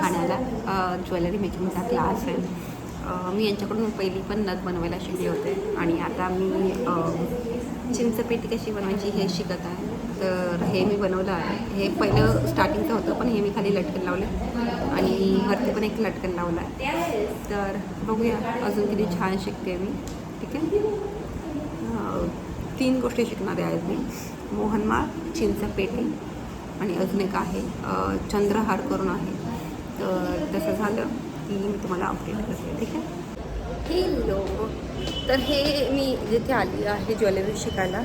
ठाण्याला jewellery मेकिंगचा class आहे. मी यांच्याकडून पहिली पण नथ बनवायला शिकले होते आणि आता मी चिंचपेटी कशी बनवायची हे शिकत आहे. तर हे मी बनवलं आहे. हे पहिलं स्टार्टिंगचं होतं, पण हे मी खाली लटकन लावले आणि वरती पण एक लटकन लावला आहे. तर बघूया अजून किती छान शिकते मी. ठीक आहे, 3 गोष्टी शिकणारे आहेत मी: मोहनमाळ, चिंचपेटी आणि अजून एक आहे चंद्रहार करून आहे. तर तसं झालं की मी तुम्हाला अपडेट करते. ठीक आहे. हेलो, तर हे मी जिथे आली आहे ज्वेलरी शिकायला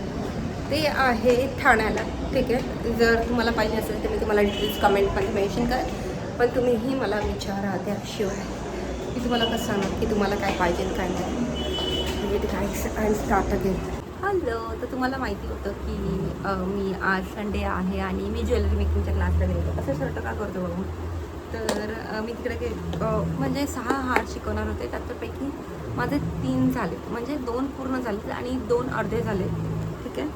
ते आहे ठाण्याला. ठीक आहे, जर तुम्हाला पाहिजे असेल तर मी तुम्हाला डिटेल्स कमेंटमध्ये मेन्शन करेन, पण तुम्हीही मला विचारा त्याशिवाय मी तुम्हाला कसं सांगणार की तुम्हाला काय पाहिजे काय नाही. आणि स्टार्ट अगेन. हॅलो, तर तुम्हाला माहिती होतं की मी आज संडे आहे आणि मी ज्वेलरी मेकिंगच्या क्लासला गेले होते. असं शर्ट का करतो बघून. तर मी तिकडे म्हणजे 6 हार शिकवणार होते. त्याच्यापैकी माझे 3 झाले, म्हणजे 2 पूर्ण झाले आणि 2 अर्धे झाले. ठीक आहे.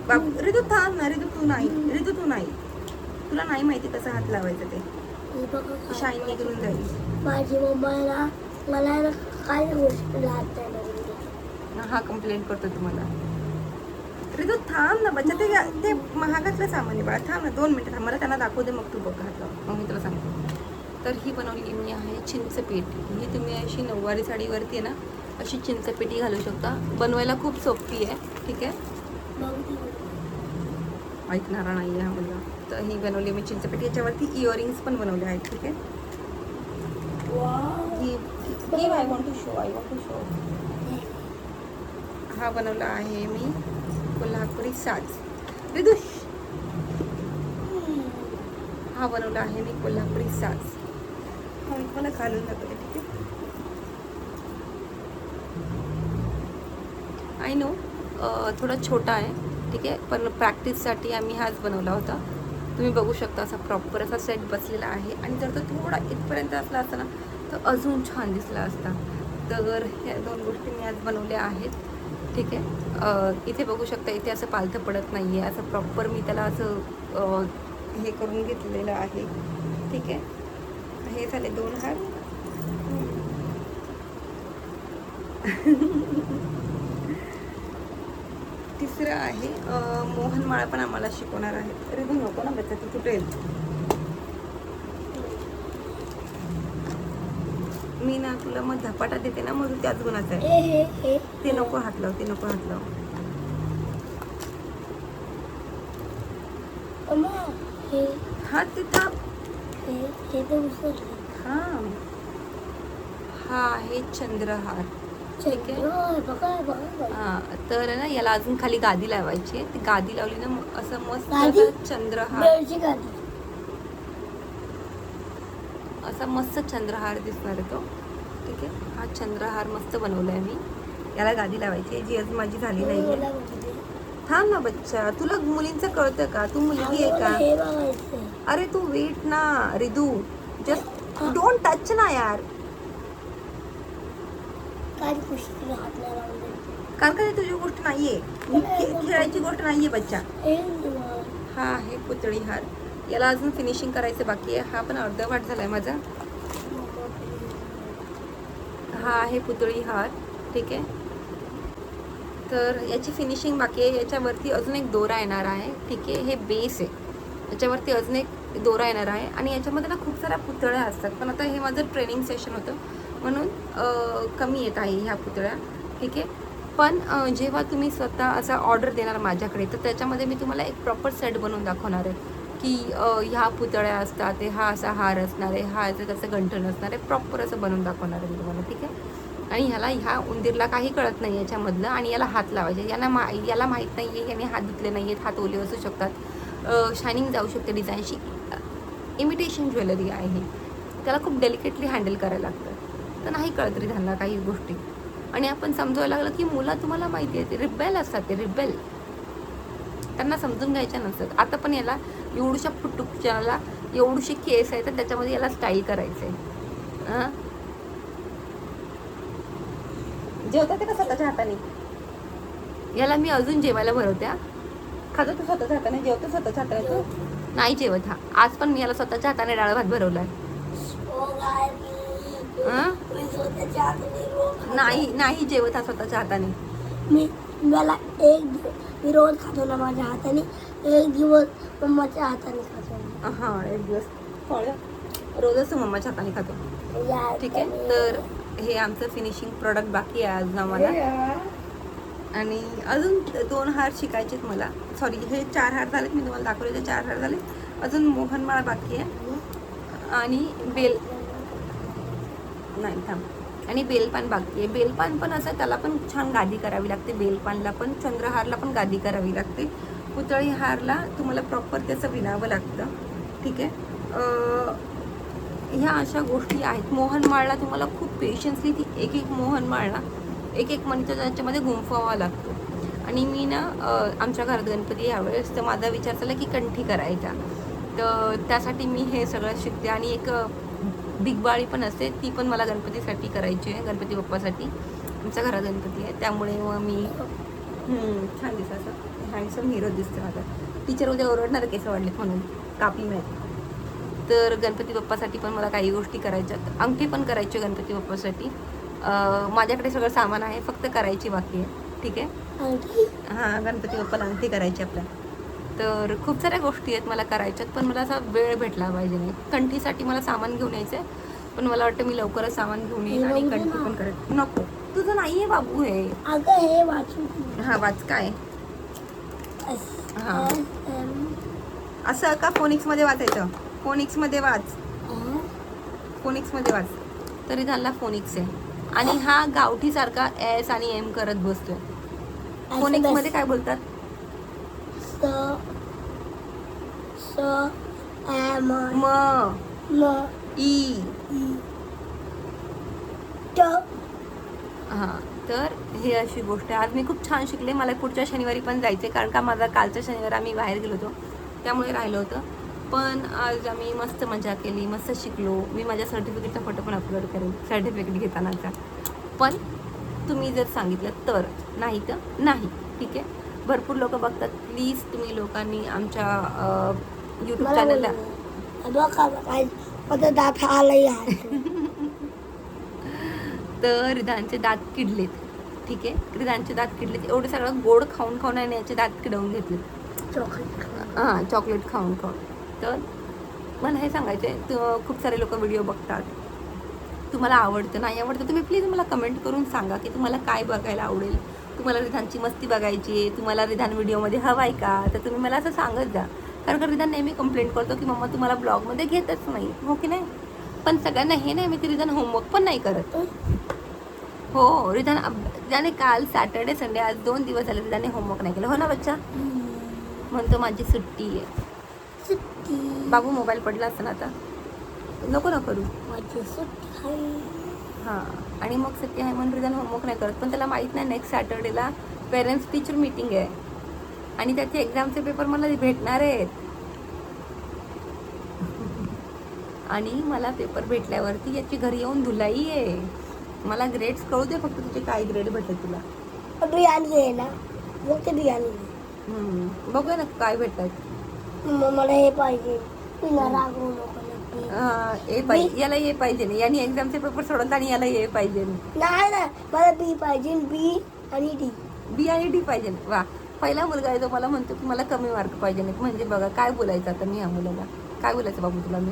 बाबू रितू थांब ना, रितू तू नाही, तुला नाही माहिती कसं हात लावायचं ते शाईन निघून जाईल. माझी मम्माला मला काय गोष्ट हा कंप्लेंट करतो तुम्हाला. रितू थांब ना बच्चा, ते महागातलं सामान आहे बाळा. थांब ना 2 मिनिटं थांब, मला त्यांना दाखवू दे, मग तू बघ हात लाव, मग मी तुला सांगतो. तर ही बनवली मी आहे चिंचपेटी. ही तुम्ही अशी नऊवारी साडीवरती आहे ना अशी चिंचपेटी घालू शकता. बनवायला खूप सोपी आहे. ठीक आहे, ऐकणारा नाही आहे हा मुलगा. तर ही बनवली मी चिंचपेटी. याच्यावरती इयरिंग्स पण बनवले आहेत. ठीक आहे, आय वॉन्ट टू शो. हा बनवला आहे मी कोल्हापुरी साज. रिदुष, हा बनवला आहे मी कोल्हापुरी साज. हा मी मला घालून दाखवते. ठीक आहे, आय नो थोडा छोटा आहे. ठीक आहे, पण प्रॅक्टिससाठी आम्ही हाच बनवला होता. तुम्ही बघू शकता असा प्रॉपर असा सेट बसलेला आहे. आणि जर तो थोडा इथपर्यंत असला असता ना तर अजून छान दिसला असता. तर ह्या 2 गोष्टी मी आज बनवल्या आहेत. ठीक आहे, इथे बघू शकता, इथे असं पालथं पडत नाही आहे. असं प्रॉपर मी त्याला असं हे करून घेतलेलं आहे. ठीक आहे, हे झाले 2 हार. तिसरं आहे मोहनमाळा पण आम्हाला शिकवणार आहेत. अरे तू नको ना बच्चा, तू तुटेल. मी ना तुला मग धपाटा देते ना, मग तू त्याच गुणाचा आहे. ते नको हात लाव, ते नको हात लाव. हा ते थांब. हा आहे चंद्रहार. ठीक आहे, हा. तर ना याला अजून खाली गादी लावायची आहे. ती गादी लावली ना असं मस्त चंद्रहार, असा मस्त चंद्रहार दिसणार आहे तो. ठीक आहे, हा चंद्रहार मस्त बनवलाय मी. याला गादी लावायची आहे, जी आज माझी झाली नाहीये. थांब ना बच्चा, तुला मुलींचं कळतं का? तू मुलगी आहे का? अरे तू वेट ना रिदू, जस्ट डोंट टच ना यार. कारण का तुझी गोष्ट नाहीये, खेळायची गोष्ट नाहीये बच्चा. हा आहे पुतळी हार. याला अजून फिनिशिंग करायचं बाकी आहे. हा पण अर्धवट झालाय माझा. हा आहे पुतळी हार. ठीक आहे, तर याची फिनिशिंग बाकी आहे. याच्यावरती अजून एक दोरा येणार आहे. ठीक आहे, हे बेस आहे. याच्यावरती अजून एक दोरा येणार आहे आणि याच्यामध्ये ना खूप साऱ्या पुतळ्या असतात. पण आता हे माझं ट्रेनिंग सेशन होतं म्हणून कमी येत आहे ह्या पुतळ्या. ठीक आहे, पण जेव्हा तुम्ही स्वतः असा ऑर्डर देणार माझ्याकडे तर त्याच्यामध्ये मी तुम्हाला एक प्रॉपर सेट बनवून दाखवणार आहे की ह्या पुतळ्या असतात, ते हा असा हार असणार आहे, हा याचं कसं गंठण असणार आहे, प्रॉपर असं बनवून दाखवणार आहे मी तुम्हाला. ठीक आहे, आणि ह्या उंदीरला काही कळत नाही याच्यामधलं आणि याला हात लावायचे. याला माहीत नाही आहे, याने हात धुतले नाही आहेत, हात ओले असू शकतात, शायनिंग जाऊ शकते डिझाईनशी. इमिटेशन ज्वेलरी आहे ही, त्याला खूप डेलिकेटली हँडल करायला लागतं. तर नाही कळत रे त्यांना काही गोष्टी. आणि आपण समजायला लागलं की मुलं तुम्हाला माहिती आहे ते रिबेल असतात, ते रिबेल, त्यांना समजून घ्यायच्या नसतात. आता पण याला एवढूशा फुटुकच्याला एवढूशी केस आहे तर त्याच्यामध्ये याला स्टाईल करायचं आहे. जेवता ते का स्वतःच्या हाताने? याला मी अजून जेवायला भरवत्या. खातो तू स्वतःच्या हाताने, जेवतो स्वतःच्या हाताने. तू नाही जेवत. हा आज पण मी याला स्वतःच्या हाताने डाळ भात भरवलाय. रोग आहे मी. हं? मी स्वतःच्या हाताने रोग खातो. नाही जेवत हा स्वतःच्या हाताने. मला मी रोज खातो ना माझ्या हाताने. एक दिवस मम्माच्या हाताने खातो. हां, एक दिवस फळं रोजच मम्माच्या हाताने खातो. या ठीक आहे. तर हे आमचं फिनिशिंग प्रोडक्ट बाकी आहे अजून आम्हाला. आणि अजून 2 हार शिकायचे आहेत मला. सॉरी, हे 4 हार झालेत. मी तुम्हाला दाखवले ते 4 हार झाले. अजून मोहनमाळ बाकी आहे आणि आणि बेलपान बाकी आहे. बेलपान पण असं त्याला पण छान गादी करावी लागते. बेलपानला पण, चंद्रहारला पण गादी करावी लागते. पुतळी हारला तुम्हाला प्रॉपर त्याचं विणावं लागतं. ठीक आहे. ह्या अशा गोष्टी आहेत. मोहनमाळला तुम्हाला खूप पेशन्सली ती एक मोहनमाळ ना एक मणीचा त्याच्यामध्ये गुंफवावा लागतो. आणि मी ना आमच्या घरात गणपती यावेळेस तर माझा विचार चालला की कंठी करायचा. तर त्यासाठी मी हे सगळं शिकते. आणि एक बिगबाळी पण असते, ती पण मला गणपतीसाठी करायची आहे. गणपती बाप्पासाठी आमच्या घरात गणपती आहे, त्यामुळे मग मी छान दिसतं, असं हँडसम हिरो दिसतं माझा. टीचर उद्या ओरडणार केस वाढलेत म्हणून, कापली नाही. तर गणपती बाप्पासाठी पण मला काही गोष्टी करायच्यात. अंगठी पण करायची गणपती बाप्पासाठी. माझ्याकडे सगळं सामान आहे, फक्त करायची बाकी आहे. ठीक आहे. हां, गणपती बाप्पाला अंगठी करायची आपल्या. तर खूप साऱ्या गोष्टी आहेत मला करायच्यात, पण मला असा वेळ भेटला पाहिजे नाही. कंठीसाठी मला सामान घेऊन यायचं आहे, पण मला वाटतं मी लवकरच सामान घेऊन येईन आणि कंठी पण करेन. नको, तुझं नाही आहे बाबू हे. अगं हे वाचू. हां, वाच. काय? हां, असं का फोनिक्समध्ये वाचायचं? फोनिक्समध्ये वाच. फोनिक्समध्ये वाच. तरी झाला फोनिक्स आहे. आणि हा गावठीसारखा एस आणि एम करत बसतोय. फोनिक्समध्ये काय बोलतात? ई. हां, तर हे अशी गोष्ट आहे. आज मी खूप छान शिकले. मला पुढच्या शनिवारी पण जायचं आहे, कारण का माझा कालच्या शनिवारी आम्ही बाहेर गेलो होतो, त्यामुळे राहिलं होतं. पण आज आम्ही मस्त मजा केली, मस्त शिकलो. मी माझ्या सर्टिफिकेटचा फोटो पण अपलोड करेन, सर्टिफिकेट घेतानाचा. पण तुम्ही जर सांगितलं तर, नाही तर नाही. ठीक आहे. भरपूर लोक बघतात. प्लीज तुम्ही लोकांनी आमच्या यूट्यूब चॅनलला तर रिधानचे दात किडलेत. ठीक आहे. रिधानचे दात किडलेत. एवढं सगळं गोड खाऊन खाऊन आणि याचे दात किडवून घेतलेत. हां, चॉकलेट खाऊन खाऊन. तर मला हे सांगायचं आहे, खूप सारे लोक व्हिडिओ बघतात. तुम्हाला आवडतं नाही आवडतं, तुम्ही प्लीज मला कमेंट करून सांगा की तुम्हाला काय बघायला आवडेल. तुम्हाला रिधानची मस्ती बघायची आहे, तुम्हाला रिधान व्हिडिओमध्ये हवा आहे का, तर तुम्ही मला असं सांगत जा. कारण का रिधान नेहमी कंप्लेंट करतो की मम्मा तुम्हाला ब्लॉगमध्ये घेतच नाही. हो की नाही? पण सगळ्यांना हे नाही माहिती, रिधान होमवर्क पण नाही करत. हो, रिधाने काल सॅटर्डे संडे आज 2 दिवस झाले रिधाने होमवर्क नाही केलं. हो ना बच्चा? म्हणतो माझी सुट्टी आहे. बाबू मोबाईल पडला असता ना आता. नको ना करू. हां, आणि मग सुट्टी आहे म्हणून रिधान होमवर्क नाही करत. पण त्याला माहीत नाही नेक्स्ट सॅटर्डेला पेरेंट्स टीचर मीटिंग आहे आणि त्याचे एक्झामचे पेपर मला भेटणार आहेत. आणि मला पेपर भेटल्यावरती याची घरी येऊन धुलाई आहे. मला ग्रेड्स कळू दे फक्त, तुझे काय ग्रेड भेटले तुला. बिर्याणी आहे ना, मग ते बिर्याणी. बघूया ना काय भेटतात. मला हे पाहिजे. याला ये पाहिजे नाही, यांनी एक्झामचे पेपर सोडत आणि याला ये पाहिजे नाही. मला बी पाहिजे. बी आणि डी पाहिजे. वा, पहिला मुलगा आहे तो मला म्हणतो की मला कमी मार्क पाहिजे नाही. म्हणजे बघा काय बोलायचं आता मी ह्या मुलाला. काय बोलायचं बाबू तुला मी?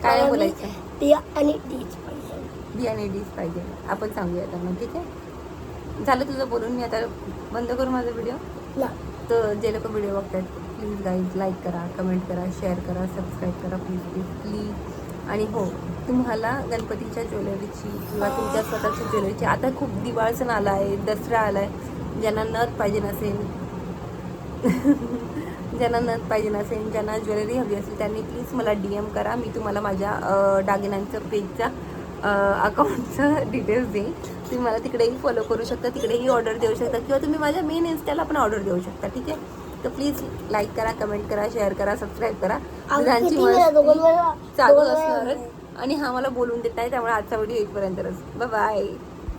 काय बोलायचं? बी आणि डीच पाहिजे. बी आणि डीच पाहिजे आपण सांगूया त्यांना. ठीक आहे. झालं तुझं बोलून, मी आता बंद करू माझा व्हिडिओ. तर जे लोक व्हिडिओ बघतात प्लीज गाईज लाईक करा, कमेंट करा, शेअर करा, सबस्क्राईब करा प्लीज. आणि हो, तुम्हाला गणपतीच्या ज्वेलरीची किंवा तुमच्या स्वतःच्या ज्वेलरीची, आता खूप दिवाळ सण आला आहे, दसरा आला आहे, ज्यांना नथ पाहिजे नसेल, ज्यांना ज्वेलरी हवी असेल त्यांनी प्लीज मला DM करा. मी तुम्हाला माझ्या दागिन्यांचं पेजचा अकाउंटचं डिटेल्स देईन. तुम्ही मला तिकडेही फॉलो करू शकता, तिकडेही ऑर्डर देऊ शकता, किंवा तुम्ही माझ्या मेन इन्स्टाला पण ऑर्डर देऊ शकता. ठीक आहे. तर प्लीज लाईक करा, कमेंट करा, शेअर करा, सबस्क्राईब करा. रिधानची मस्ती चालू असणारच. आणि हा मला बोलून देत नाही, त्यामुळे आजचा व्हिडिओ इथपर्यंतच. बाय.